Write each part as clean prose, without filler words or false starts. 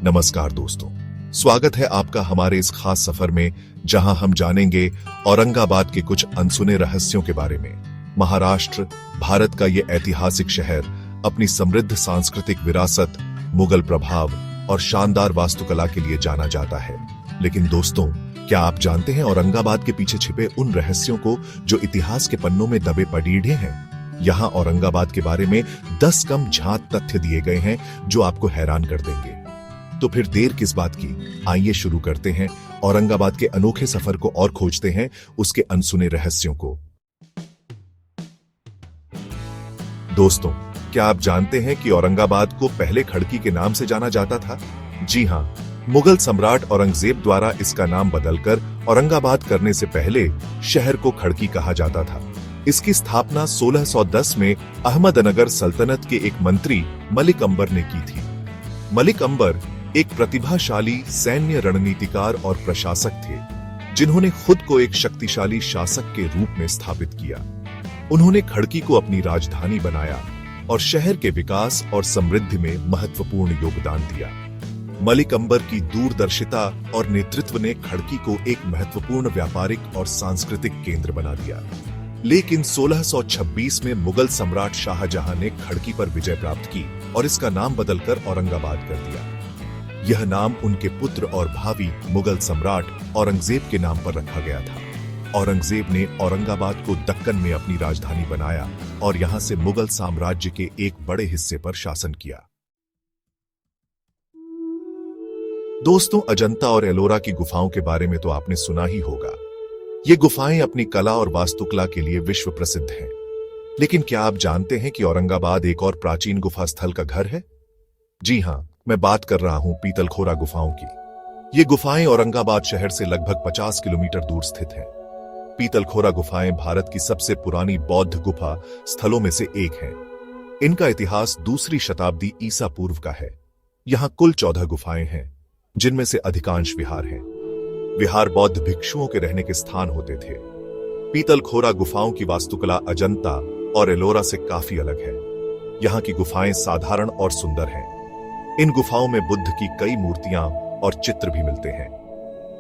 नमस्कार दोस्तों, स्वागत है आपका हमारे इस खास सफर में जहां हम जानेंगे औरंगाबाद के कुछ अनसुने रहस्यों के बारे में। महाराष्ट्र, भारत का ये ऐतिहासिक शहर अपनी समृद्ध सांस्कृतिक विरासत, मुगल प्रभाव और शानदार वास्तुकला के लिए जाना जाता है। लेकिन दोस्तों, क्या आप जानते हैं औरंगाबाद के पीछे छिपे उन रहस्यों को जो इतिहास के पन्नों में दबे पड़े हैं? यहाँ औरंगाबाद के बारे में 10 कम झांत तथ्य दिए गए हैं जो आपको हैरान कर देंगे। तो फिर देर किस बात की, आइए शुरू करते हैं औरंगाबाद के अनोखे सफर को और खोजते हैं उसके अनसुने रहस्यों को। दोस्तों, क्या आप जानते हैं कि औरंगाबाद को पहले खड़की के नाम से जाना जाता था? जी हां, मुगल सम्राट औरंगजेब द्वारा इसका नाम बदलकर औरंगाबाद करने से पहले शहर को खड़की कहा जाता था। इसकी स्थापना 1610 में अहमदनगर सल्तनत के एक मंत्री मलिक अंबर ने की थी। मलिक अंबर एक प्रतिभाशाली सैन्य रणनीतिकार और प्रशासक थे, जिन्होंने खुद को एक शक्तिशाली शासक के रूप में स्थापित किया। उन्होंने खड़की को अपनी राजधानी बनाया और शहर के विकास और समृद्धि में महत्वपूर्ण योगदान दिया। मलिक अंबर की दूरदर्शिता और नेतृत्व ने खड़की को एक महत्वपूर्ण व्यापारिक और सांस्कृतिक केंद्र बना दिया। लेकिन 1626 में मुगल सम्राट शाहजहां ने खड़की पर विजय प्राप्त की और इसका नाम बदलकर औरंगाबाद कर दिया। यह नाम उनके पुत्र और भावी मुगल सम्राट औरंगजेब के नाम पर रखा गया था। औरंगजेब ने औरंगाबाद को दक्कन में अपनी राजधानी बनाया और यहां से मुगल साम्राज्य के एक बड़े हिस्से पर शासन किया। दोस्तों, अजंता और एलोरा की गुफाओं के बारे में तो आपने सुना ही होगा। ये गुफाएं अपनी कला और वास्तुकला के लिए विश्व प्रसिद्ध हैं। लेकिन क्या आप जानते हैं कि औरंगाबाद एक और प्राचीन गुफा स्थल का घर है? जी हां, मैं बात कर रहा हूं पीतलखोरा गुफाओं की। ये गुफाएं औरंगाबाद शहर से लगभग 50 किलोमीटर दूर स्थित हैं। पीतलखोरा गुफाएं भारत की सबसे पुरानी बौद्ध गुफा स्थलों में से एक हैं। इनका इतिहास 2री शताब्दी ईसा पूर्व का है। यहां कुल 14 गुफाएं हैं, जिनमें से अधिकांश विहार हैं। विहार बौद्ध भिक्षुओं के रहने के स्थान होते थे। पीतलखोरा गुफाओं की वास्तुकला अजंता और एलोरा से काफी अलग है। यहाँ की गुफाएं साधारण और सुंदर हैं। इन गुफाओं में बुद्ध की कई मूर्तियां और चित्र भी मिलते हैं।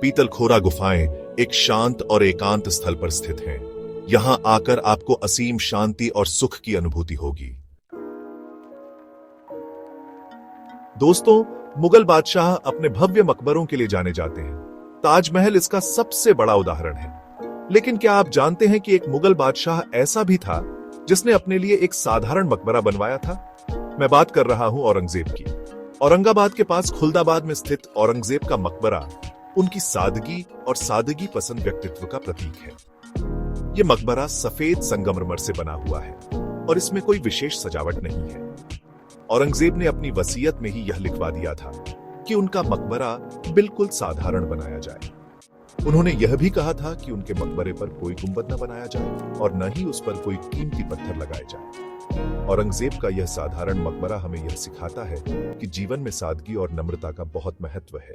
पीतलखोरा गुफाएं एक शांत और एकांत स्थल पर स्थित हैं। यहां आकर आपको असीम शांति और सुख की अनुभूति होगी। दोस्तों, मुगल बादशाह अपने भव्य मकबरों के लिए जाने जाते हैं। ताजमहल इसका सबसे बड़ा उदाहरण है। लेकिन क्या आप जानते हैं कि एक मुगल बादशाह ऐसा भी था जिसने अपने लिए एक साधारण मकबरा बनवाया था? मैं बात कर रहा हूं औरंगजेब की। औरंगाबाद के पास खुलदाबाद में स्थित औरंगजेब का मकबरा उनकी सादगी और सादगी पसंद व्यक्तित्व का प्रतीक है। यह मकबरा सफेद संगमरमर से बना हुआ है और इसमें कोई विशेष सजावट नहीं है। औरंगजेब ने अपनी वसीयत में ही यह लिखवा दिया था कि उनका मकबरा बिल्कुल साधारण बनाया जाए। उन्होंने यह भी कहा था कि उनके मकबरे पर कोई गुंबद न बनाया जाए और न ही उस पर कोई कीमती पत्थर लगाए जाए। औरंगजेब का यह साधारण मकबरा हमें यह सिखाता है कि जीवन में सादगी और नम्रता का बहुत महत्व है।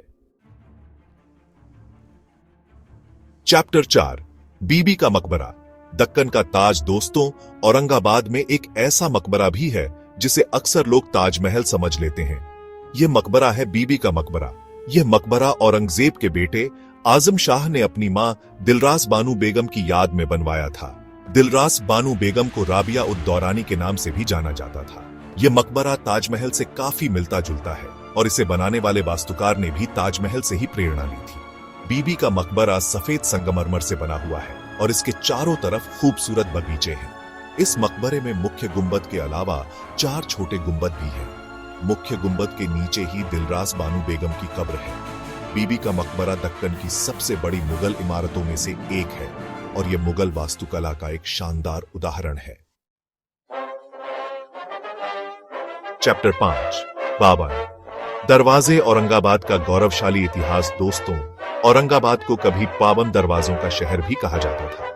चैप्टर 4, बीबी का मकबरा, दक्कन का ताज। दोस्तों, औरंगाबाद में एक ऐसा मकबरा भी है जिसे अक्सर लोग ताजमहल समझ लेते हैं। यह मकबरा है बीबी का मकबरा। यह मकबरा औरंगजेब के बेटे आजम शाह ने अपनी मां दिलरास बानो बेगम की याद में बनवाया था। दिलरास बानो बेगम को राबिया उद दौरानी के नाम से भी जाना जाता था। यह मकबरा ताजमहल से काफी मिलता जुलता है और इसे बनाने वाले वास्तुकार ने भी ताजमहल से ही प्रेरणा ली थी। बीबी का मकबरा सफेद संगमरमर से बना हुआ है और इसके चारों तरफ खूबसूरत बगीचे हैं। इस मकबरे में मुख्य गुंबद के अलावा 4 छोटे गुंबद भी हैं। मुख्य गुंबद के नीचे ही दिलरास बानो बेगम की कब्र है। बीबी का मकबरा दक्कन की सबसे बड़ी मुगल इमारतों में से एक है और यह मुगल वास्तुकला का एक शानदार उदाहरण है। चैप्टर 5, बावन दरवाजे, औरंगाबाद का गौरवशाली इतिहास। दोस्तों, औरंगाबाद को कभी पावन दरवाजों का शहर भी कहा जाता था।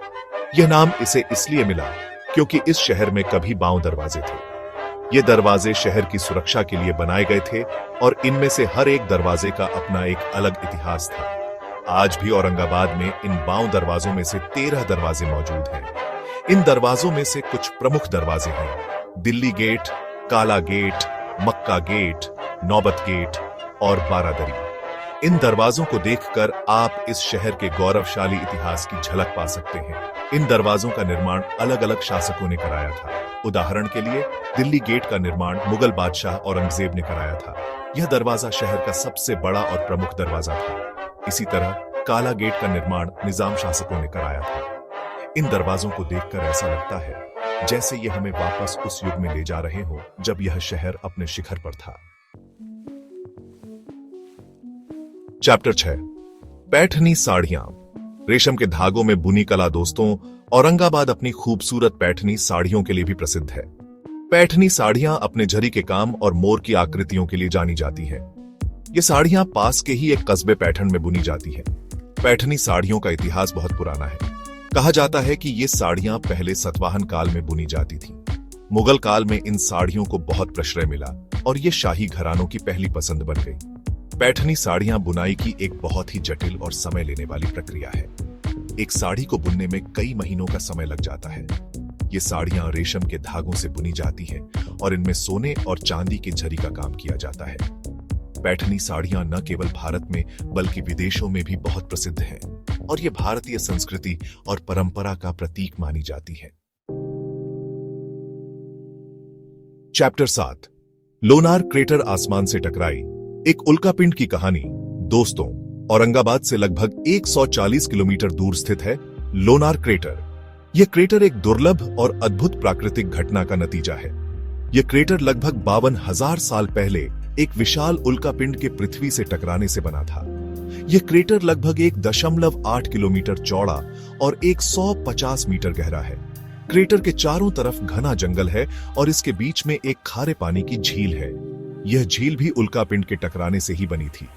यह नाम इसे इसलिए मिला क्योंकि इस शहर में कभी बाव दरवाजे थे। ये दरवाजे शहर की सुरक्षा के लिए बनाए गए थे और इनमें से हर एक दरवाजे का अपना एक अलग इतिहास था। आज भी औरंगाबाद में इन बाव दरवाजों में से 13 दरवाजे मौजूद हैं। इन दरवाजों में से कुछ प्रमुख दरवाजे हैं: दिल्ली गेट, काला गेट, मक्का गेट, नौबत गेट और बारादरी। इन दरवाजों को देखकर आप इस शहर के गौरवशाली इतिहास की झलक पा सकते हैं। इन दरवाजों का निर्माण अलग अलग शासकों ने कराया था। उदाहरण के लिए दिल्ली गेट का निर्माण मुगल बादशाह औरंगजेब ने कराया था। यह दरवाजा शहर का सबसे बड़ा और प्रमुख दरवाजा था। इसी तरह काला गेट का निर्माण निजाम शासकों ने कराया था। इन दरवाजों को देखकर ऐसा लगता है जैसे ये हमें वापस उस युग में ले जा रहे हो जब यह शहर अपने शिखर पर था। चैप्टर 6 पैठनी साड़ियां। रेशम के धागों में बुनी कला। दोस्तों, औरंगाबाद अपनी खूबसूरत पैठनी साड़ियों के लिए भी प्रसिद्ध है। पैठनी साड़ियां अपने जरी के काम और मोर की आकृतियों के लिए जानी जाती हैं। ये साड़ियां पास के ही एक कस्बे पैठन में बुनी जाती हैं। पैठनी साड़ियों का इतिहास बहुत पुराना है। कहा जाता है कि ये साड़ियां पहले सतवाहन काल में बुनी जाती थीं। मुगल काल में इन साड़ियों को बहुत प्रश्रय मिला और ये शाही घरानों की पहली पसंद बन गई। पैठनी साड़ियां बुनाई की एक बहुत ही जटिल और समय लेने वाली प्रक्रिया है। एक साड़ी को बुनने में कई महीनों का समय लग जाता है। ये साड़ियां रेशम के धागों से बुनी जाती हैं और इनमें सोने और चांदी के जरी का काम किया जाता है। पैठनी साड़ियां न केवल भारत में बल्कि विदेशों में भी बहुत प्रसिद्ध हैं और ये भारतीय संस्कृति और परंपरा का प्रतीक मानी जाती है। चैप्टर 7 लोनार क्रेटर आसमान से टकराई, एक उल्कापिंड की कहानी। दोस्तों, औरंगाबाद से लगभग 140 किलोमीटर दूर स्थित है लोनार क्रेटर। यह क्रेटर एक दुर्लभ और अद्भुत प्राकृतिक घटना का नतीजा है। यह क्रेटर लगभग 52,000 साल पहले एक विशाल उल्कापिंड के पृथ्वी से टकराने से बना था। यह क्रेटर लगभग 1.8 किलोमीटर चौड़ा और 150 मीटर गहरा है। क्रेटर के चारों तरफ घना जंगल है और इसके बीच में एक खारे पानी की झील है। यह झील भी उल्कापिंड के टकराने से ही बनी थी।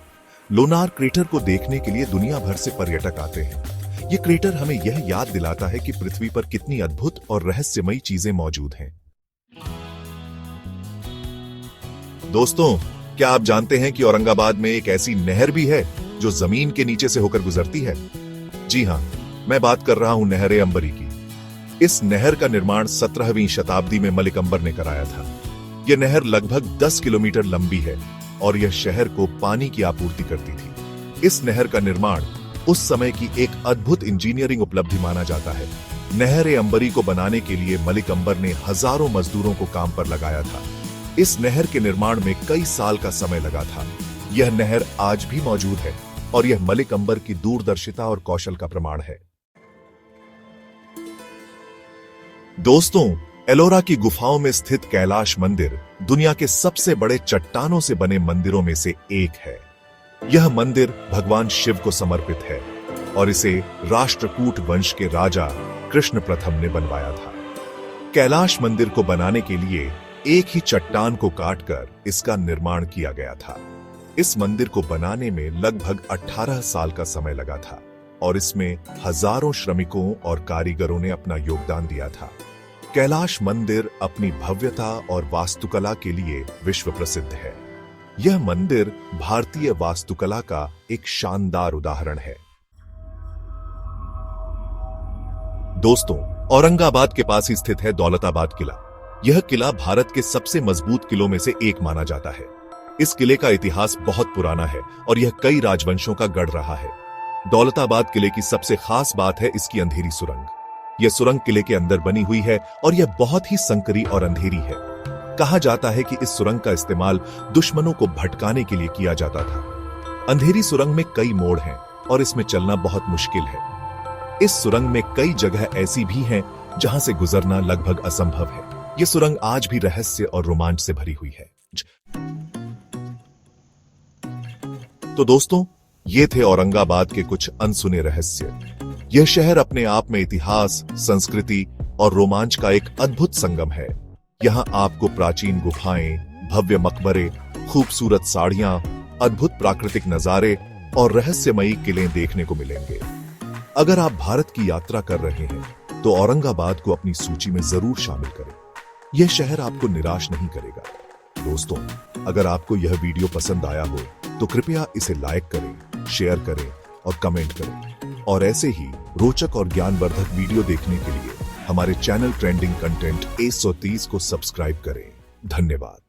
लोनार क्रेटर को देखने के लिए दुनिया भर से पर्यटक आते हैं। यह क्रेटर हमें यह याद दिलाता है कि पृथ्वी पर कितनी अद्भुत और रहस्यमयी चीजें मौजूद हैं। दोस्तों, क्या आप जानते हैं कि औरंगाबाद में एक ऐसी नहर भी है जो जमीन के नीचे से होकर गुजरती है? जी हां, मैं बात कर रहा हूं नहर अंबरी की। इस नहर का निर्माण 17वीं शताब्दी में मलिक अंबर ने कराया था। यह नहर लगभग 10 किलोमीटर लंबी है और यह शहर को पानी की आपूर्ति करती थी। इस नहर का निर्माण उस समय की एक अद्भुत इंजीनियरिंग उपलब्धि माना जाता है। नहर अंबरी को बनाने के लिए मलिक अंबर ने हजारों मजदूरों को काम पर लगाया था। इस नहर के निर्माण में कई साल का समय लगा था। यह नहर आज भी मौजूद है और यह मलिक अंबर की दूरदर्शिता और कौशल का प्रमाण है। दोस्तों, एलोरा की गुफाओं में स्थित कैलाश मंदिर दुनिया के सबसे बड़े चट्टानों से बने मंदिरों में से एक है। यह मंदिर भगवान शिव को समर्पित है और इसे राष्ट्रकूट वंश के राजा कृष्ण प्रथम ने बनवाया था। कैलाश मंदिर को बनाने के लिए एक ही चट्टान को काटकर इसका निर्माण किया गया था। इस मंदिर को बनाने में लगभग 18 साल का समय लगा था और इसमें हजारों श्रमिकों और कारीगरों ने अपना योगदान दिया था। कैलाश मंदिर अपनी भव्यता और वास्तुकला के लिए विश्व प्रसिद्ध है। यह मंदिर भारतीय वास्तुकला का एक शानदार उदाहरण है। दोस्तों, औरंगाबाद के पास ही स्थित है दौलताबाद किला। यह किला भारत के सबसे मजबूत किलों में से एक माना जाता है। इस किले का इतिहास बहुत पुराना है और यह कई राजवंशों का गढ़ रहा है। दौलताबाद किले की सबसे खास बात है इसकी अंधेरी सुरंग। यह सुरंग किले के अंदर बनी हुई है और यह बहुत ही संकरी और अंधेरी है। कहा जाता है कि इस सुरंग का इस्तेमाल दुश्मनों को भटकाने के लिए किया जाता था। अंधेरी सुरंग में कई मोड़ हैं और इसमें चलना बहुत मुश्किल है। इस सुरंग में कई जगह ऐसी भी हैं जहां से गुजरना लगभग असंभव है। यह सुरंग आज भी रहस्य और रोमांच से भरी हुई है। तो दोस्तों, ये थे औरंगाबाद के कुछ अनसुने रहस्य। यह शहर अपने आप में इतिहास, संस्कृति और रोमांच का एक अद्भुत संगम है। यहाँ आपको प्राचीन गुफाएं, भव्य मकबरे, खूबसूरत साड़ियां, अद्भुत प्राकृतिक नजारे और रहस्यमयी किले देखने को मिलेंगे। अगर आप भारत की यात्रा कर रहे हैं तो औरंगाबाद को अपनी सूची में जरूर शामिल करें। यह शहर आपको निराश नहीं करेगा। दोस्तों, अगर आपको यह वीडियो पसंद आया हो तो कृपया इसे लाइक करें, शेयर करें और कमेंट करें। और ऐसे ही रोचक और ज्ञानवर्धक वीडियो देखने के लिए हमारे चैनल ट्रेंडिंग कंटेंट 130 को सब्सक्राइब करें। धन्यवाद।